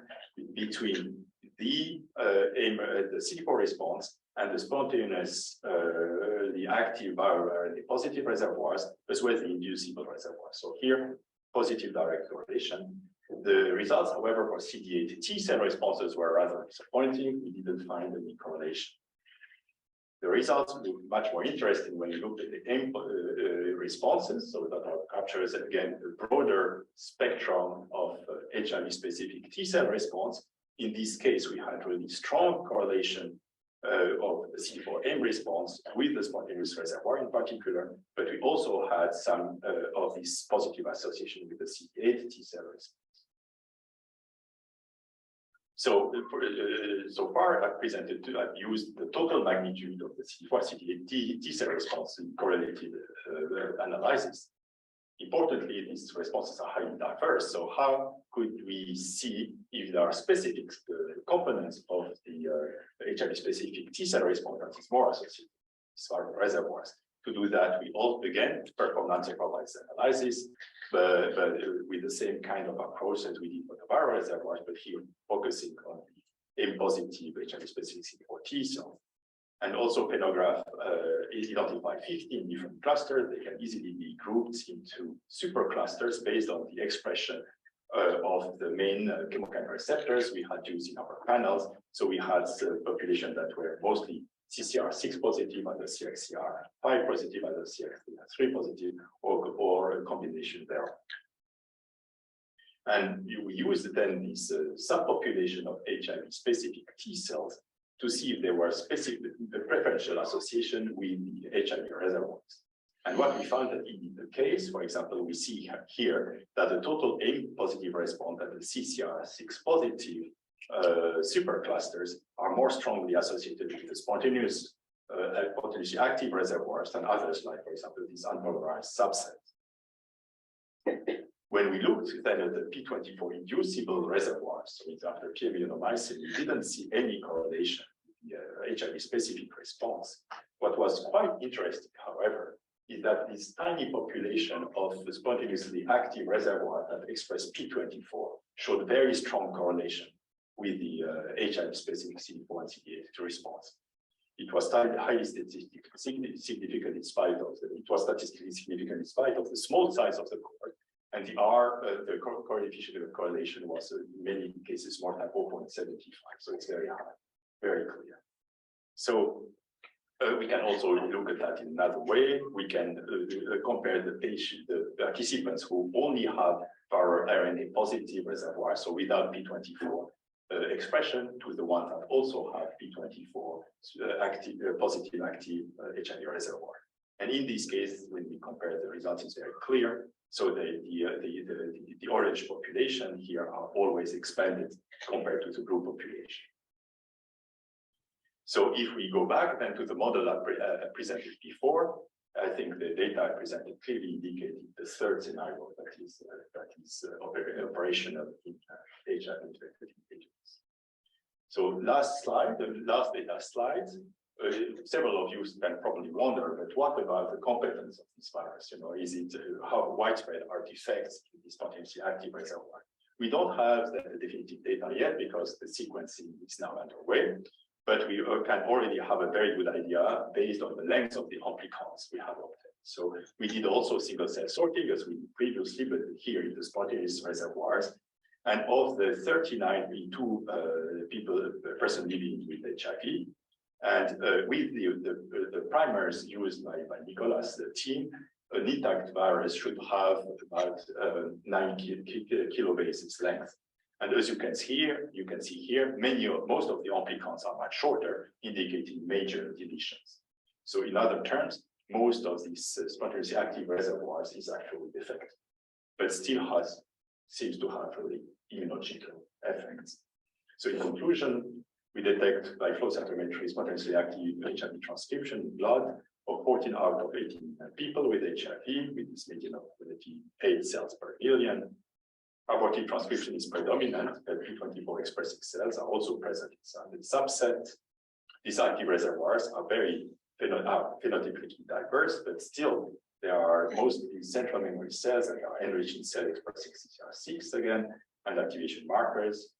Speaker 3: between the CD4 response and the spontaneous, the active viral RNA positive reservoirs, as well as the inducible reservoirs. So here, positive direct correlation. The results, however, for CD8 T cell responses were rather disappointing. We didn't find any correlation. The results were much more interesting when you looked at the AIM responses. So that captures, again, a broader spectrum of HIV-specific T cell response. In this case, we had really strong correlation of the CD4 AIM response with the spontaneous reservoir in particular, but we also had some of this positive association with the CD8 T cell response. So, so far I've used the total magnitude of the CD4 CD8 T cell response in correlated analysis. Importantly, these responses are highly diverse. So how could we see if there are specific components of the HIV-specific T cell response that is more associated with reservoirs? To do that, we all again perform non-supervised analysis, but with the same kind of approach as we did for the viral reservoirs, but here focusing on the M-positive HIV-specific CD4 T cells. And also Penograph identified 15 different clusters. They can easily be grouped into superclusters based on the expression of the main chemokine receptors we had used in our panels. So we had a population that were mostly CCR6 positive and the CXCR5 positive and the CXCR3 positive, or a combination there. And we used then this subpopulation of HIV-specific T cells to see if there were specific preferential association with the HIV reservoirs. And what we found that in the case, for example, we see here that the total AIM positive response and the CCR6 positive superclusters are more strongly associated with the spontaneous, potentially active reservoirs than others, like, for example, these unpolarized subsets. When we looked then at the P24 inducible reservoirs, so it's after p-immunomycin, we didn't see any correlation with the HIV-specific response. What was quite interesting, however, is that this tiny population of the spontaneously active reservoir that express P24 showed very strong correlation with the HIV-specific CD4 and CD8 response. it was highly statistically significant in spite of it was statistically significant in spite of the small size of the cohort. And the R, the coefficient of correlation was in many cases more than 0.75. So it's very high, very clear. So we can also look at that in another way. We can compare the participants who only have viral RNA positive reservoirs, so without P24 expression, to the ones that also have P24 positive active HIV reservoir. And in this case, when we compare the results, it's very clear. So the orange population here are always expanded compared to the blue population. So if we go back then to the model I presented before, I think the data I presented clearly indicated the third scenario that is operational in HIV-infected individuals. So last slide, the last data slide. Several of you can probably wonder, but what about the competence of this virus? You know, is it how widespread are defects in this potentially active reservoir? We don't have the definitive data yet because the sequencing is now underway. But we can already have a very good idea based on the length of the amplicons we have obtained. So we did also single cell sorting as we did previously, but here in the spontaneous reservoirs. And of the 39 person living with HIV, and with the primers used by Nicolas' team, an intact virus should have about 9 kilobases length. And as you can see here, most of the amplicons are much shorter, indicating major deletions. So in other terms, most of these spontaneously active reservoirs is actually defective, but still seems to have really immunological effects. So in conclusion, we detect by flow cytometry spontaneously active HIV transcription in blood of 14 out of 18 people with HIV, with this median of 8 cells per million. Abortive transcription is predominant, but P24 expressing cells are also present inside the subset. These active reservoirs are very phenotypically diverse, but still there are mostly central memory cells that are enriched in cell expressing CCR6 again, and activation markers.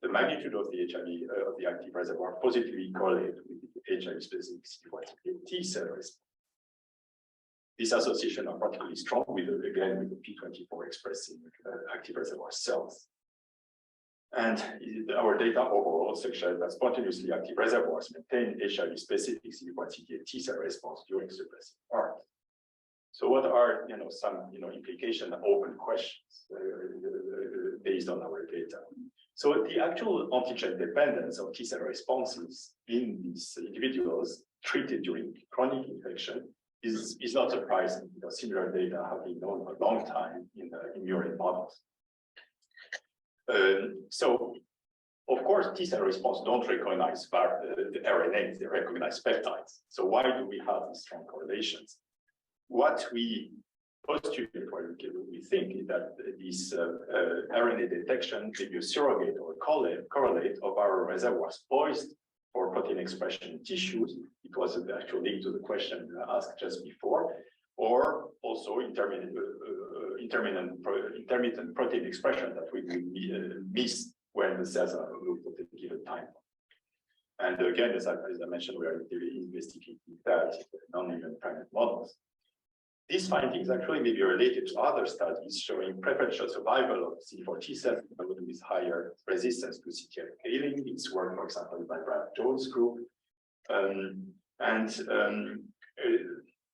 Speaker 3: The magnitude of the HIV of the active reservoir positively correlate with the HIV-specific CD4 T cell response. These associations are particularly strong with the P24 expressing active reservoir cells. And our data overall suggest that spontaneously active reservoirs maintain HIV-specific CD4 T cell response during suppressive part. So what are some implication and open questions based on our data? So the actual antigen dependence of T cell responses in these individuals treated during chronic infection is not surprising because similar data have been known for a long time in murine models. So, of course, T cell response don't recognize the RNAs, they recognize peptides. So why do we have these strong correlations? What we postulate, or we think, is that this RNA detection may be a surrogate or correlate of our reservoirs poised for protein expression in tissues. It was actually linked to the question asked just before, or also intermittent protein expression that we will miss when the cells are removed at a given time. And again, as I mentioned, we are investigating that in non-human primate models. These findings actually may be related to other studies showing preferential survival of CD4 T cells with higher resistance to CTLA killing. It's work, for example, by Brad Jones' group.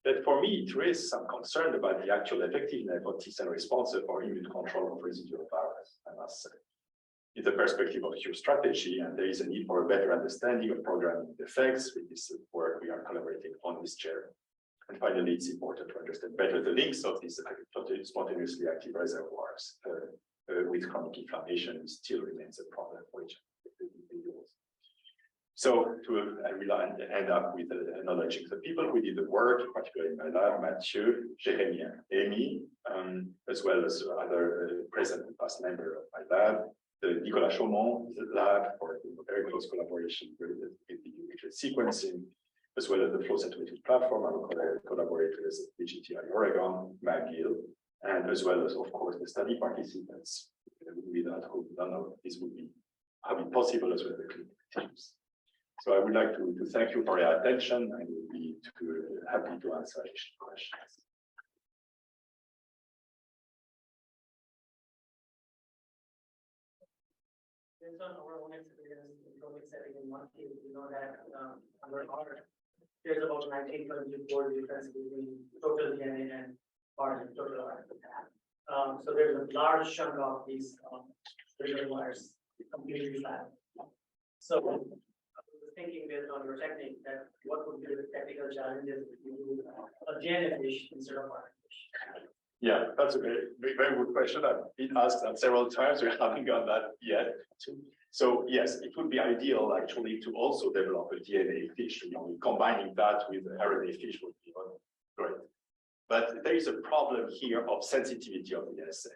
Speaker 3: But for me, it raises some concern about the actual effectiveness of T cell response or immune control of residual virus, I must say. In the perspective of your strategy, and there is a need for a better understanding of programming effects. With this work, we are collaborating on this chair. And finally, it's important to understand better the links of these spontaneously active reservoirs with chronic inflammation, which still remains a problem for individuals. So I will end up with acknowledging the people who did the work, particularly in my lab, Mathieu, Jérémy, and Amy, as well as other present and past members of my lab, the Nicolas Chaumont lab for very close collaboration with the sequencing, as well as the flow cytometry platform. I will collaborate with VGTI Oregon, McGill, and as well as, of course, the study participants without whom none of this would have been possible, as well as the clinical teams. So I would like to thank you for your attention and will be happy to answer additional questions.
Speaker 6: Based on our own experience in COVID setting in monkey, we know that there's about 1924 difference between total DNA and total RNA. So there's a large chunk of these reservoirs completely flat. So I was thinking based on your technique that what would be the technical challenges if you do a DNA fish instead of RNA fish?
Speaker 3: Yeah, that's a very good question. I've been asked that several times. We haven't got that yet. So yes, it would be ideal actually to also develop a DNA fish. Combining that with RNA fish would be great. But there is a problem here of sensitivity of the assay.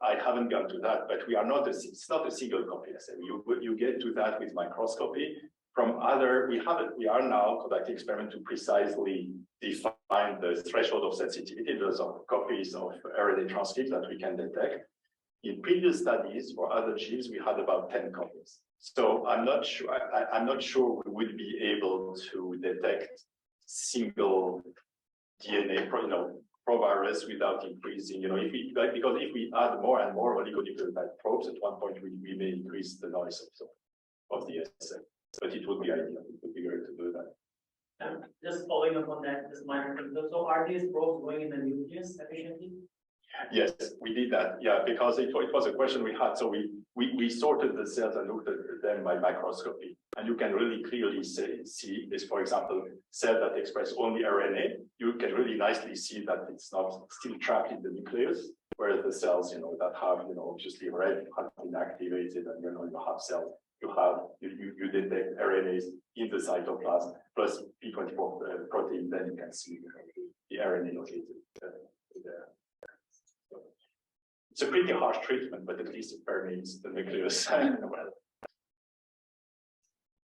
Speaker 3: I haven't gone to that, but we are not it's not a single copy assay. You get to that with microscopy. From other, we are now conducting experiment to precisely define the threshold of sensitivity in terms of copies of RNA transcripts that we can detect. In previous studies for other genes, we had about 10 copies. So I'm not sure we would be able to detect single DNA provirus without increasing, because if we add more and more oligonucleotide probes, at one point we may increase the noise of the assay. But it would be ideal. It would be great to do that.
Speaker 6: Just following up on that, this minor thing. So are these probes going in the nucleus efficiently?
Speaker 3: Yes, we did that. Yeah, because it was a question we had. So we sorted the cells and looked at them by microscopy, and you can really clearly see this. For example, cell that express only RNA, you can really nicely see that it's not still trapped in the nucleus, whereas the cells, that have, obviously red have been activated, and you have cells. You detect RNAs in the cytoplasm plus P24 protein, then you can see the RNA located there. It's a pretty harsh treatment, but at least it permeates the nucleus well.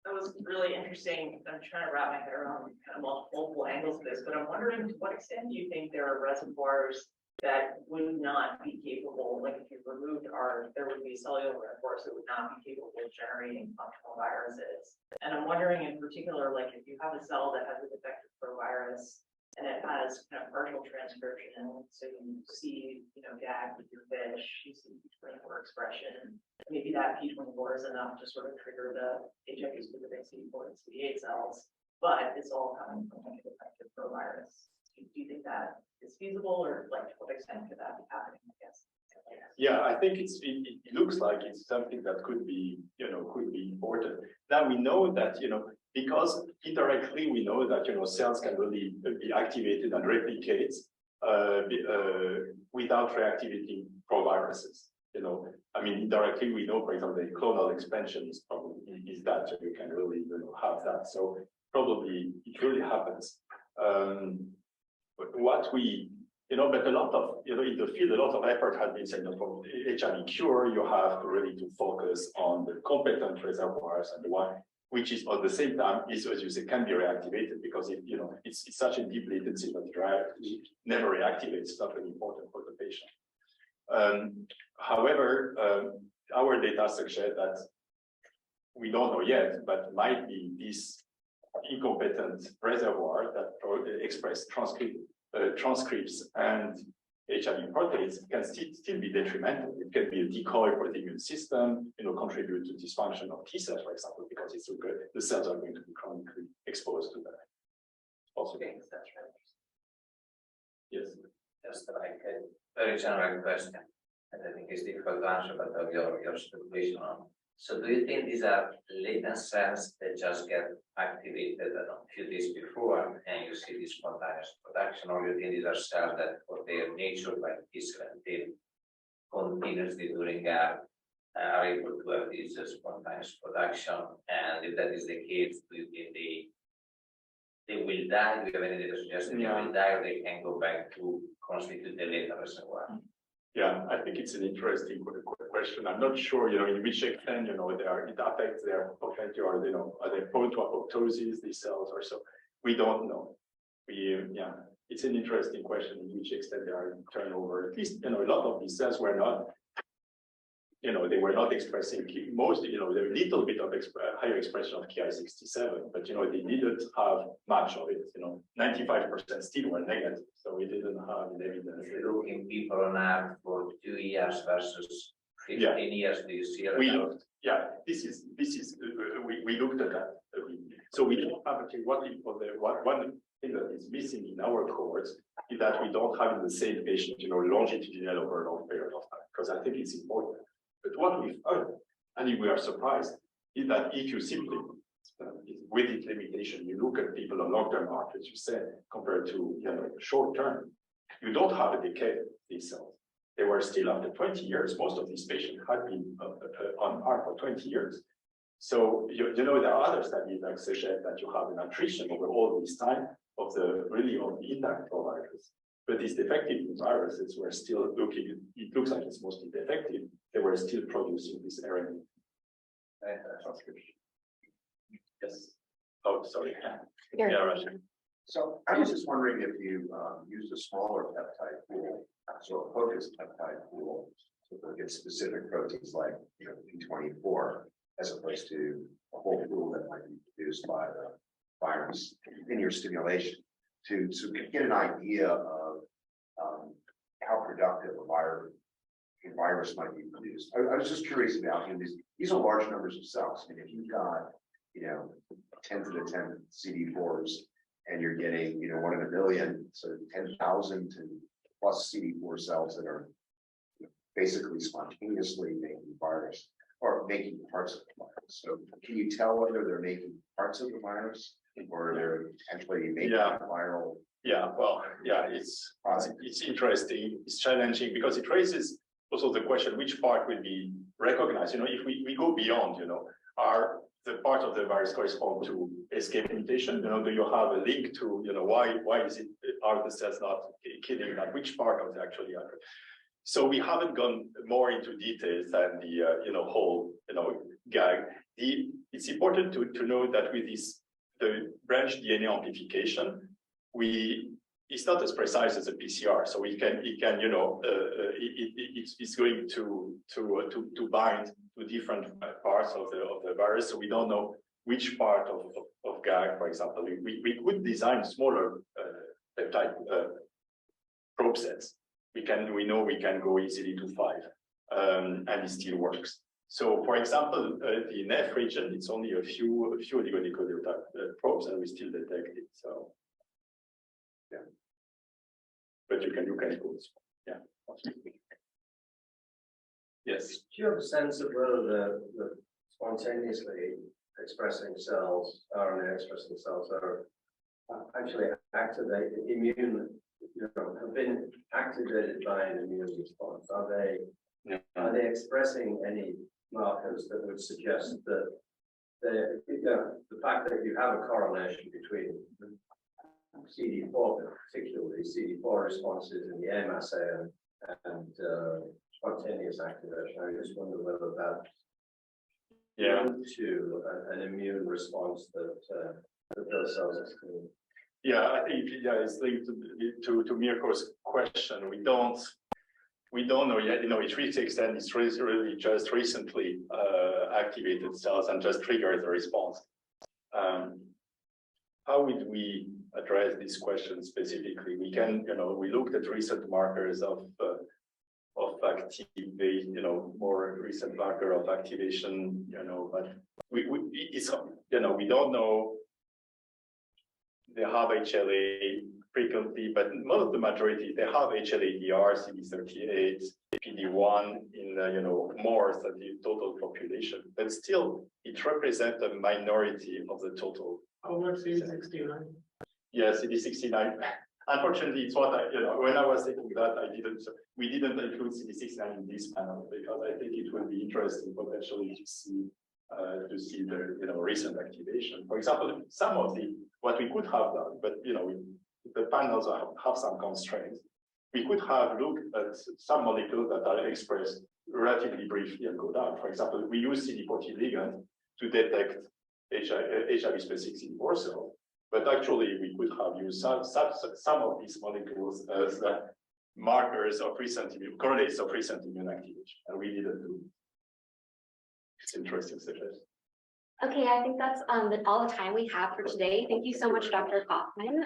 Speaker 7: That was really interesting. I'm trying to wrap my head around kind of multiple angles of this, but I'm wondering to what extent do you think there are reservoirs that would not be capable, like if you removed there would be cellular reservoirs that would not be capable of generating functional viruses. And I'm wondering in particular, like if you have a cell that has a defective provirus and it has kind of partial transcription, so you see, GAG with your fish, you see P24 expression, maybe that P24 is enough to sort of trigger the HIV-specific CD4 and CD8 cells, but it's all coming from like a defective provirus. Do you think that is feasible, or like to what extent could that be happening, I guess?
Speaker 3: Yeah, I think it looks like it's something that could be important. Now we know that, because indirectly we know that, cells can really be activated and replicate without reactivating proviruses. Indirectly we know, for example, the clonal expansion is that, so you can really, have that. So probably it really happens. But what we, but a lot of, in the field, a lot of effort has been said for HIV cure, you have really to focus on the competent reservoirs and the one which is at the same time is, as you say, can be reactivated because it's such a deep latency that never reactivates. It's not really important for the patient. However, our data suggest that we don't know yet, but might be this incompetent reservoir that express transcripts and HIV proteins can still be detrimental. It can be a decoy for the immune system, contribute to dysfunction of T cells, for example, because it's so good. The cells are going to be chronically exposed to that. Also,
Speaker 7: Thanks, that's right.
Speaker 3: yes.
Speaker 5: Just like a very general question, and I think it's difficult to answer, but of your speculation on. So do you think these are latent cells that just get activated a few days before and you see this spontaneous production, or do you think these are cells that for their nature, like this contain continuously during are able to have this spontaneous production? And if that is the case, do you think they will die? Do you have any data suggesting they will die, or they can go back to constitute the latent reservoir?
Speaker 3: Yeah, I think it's an interesting question. I'm not sure, in which extent, it affects their propensity, or are they prone to apoptosis, these cells, or so. We don't know. It's an interesting question in which extent they are in turnover. At least, a lot of these cells were not they were not expressing most, there were a little bit of higher expression of Ki67, but, they didn't have much of it, 95% still were negative. So we didn't have evidence.
Speaker 5: If you're looking people on average for 2 years versus 15 years, do you see a
Speaker 3: We
Speaker 5: result?
Speaker 3: looked, yeah, this is, we looked at that. So we don't have actually one thing that is missing in our cohorts is that we don't have in the same patient, longitudinal over a long period of time, because I think it's important. But what we found, and we are surprised, is that if you simply, with its limitation, you look at people on long-term markers, you said, compared to short-term, you don't have a decay of these cells. They were still after 20 years. Most of these patients had been on ARC for 20 years. So, there are other studies that suggest that you have an attrition over all this time of the intact virus. But these defective viruses were still looking, it looks like it's mostly defective. They were still producing this RNA transcription. Yes. Oh, sorry. Yeah, right.
Speaker 8: So I was just wondering if you used a smaller peptide pool, so a focused peptide pool to look at specific proteins like P24, as opposed to a whole pool that might be produced by the virus in your stimulation, to get an idea of how productive a virus might be produced. I was just curious about these are large numbers of cells. I mean, if you've got 10 to the 10 CD4s and you're getting 1 in a billion, so 10,000 to plus CD4 cells that are basically spontaneously making virus or making parts of the virus. So can you tell whether they're making parts of the virus or they're potentially making viral?
Speaker 3: Yeah, well, yeah, it's interesting, it's challenging because it raises also the question which part will be recognized. If we go beyond, are the part of the virus correspond to escape mutation? Do you have a link to, why is it, are the cells not killing that? Which part of the actually are? So we haven't gone more into details than the, whole, gag. It's important to know that with the branch DNA amplification, it's not as precise as a PCR, so it's going to bind to different parts of the virus, so we don't know which part of GAG, for example. We could design smaller peptide probe sets. We know we can go easily to 5, and it still works. So, for example, the NF region, it's only a few oligonucleotide probes, and we still detect it. So, yeah. But you can go. Yeah. Yes.
Speaker 9: Do you have a sense of whether the spontaneously expressing cells, RNA expressing cells, are actually activated, have been activated by an immune response? Are they expressing any markers that would suggest that the fact that you have a correlation between CD4, particularly CD4 responses in the AIM assay and spontaneous activation? I just wonder whether that to an immune response that those cells are.
Speaker 3: Yeah, I think it's linked to Mirko's question. We don't know yet. It really takes then. It's really just recently activated cells and just triggered the response. How would we address this question specifically? We can, we looked at recent markers of activate, more recent marker of activation, but we don't know. They have HLA frequently, but most of the majority, they have HLA-DR, CD38, PD-1 in, more than the total population, but still it represents a minority of the total.
Speaker 4: How much CD69?
Speaker 3: Yes, CD69. Unfortunately, it's what when I was thinking that, we didn't include CD69 in this panel because I think it will be interesting potentially to see the, recent activation. For example, some of what we could have done, but, the panels have some constraints. We could have looked at some molecules that are expressed relatively briefly and go down. For example, we use CD40 ligand to detect HIV-specific CD4 cells, but actually we could have used some of these molecules as markers of correlates of recent immune activation, and we didn't do it. interesting subject.
Speaker 1: Okay, I think that's all the time we have for today. Thank you so much, Dr. Kaufman.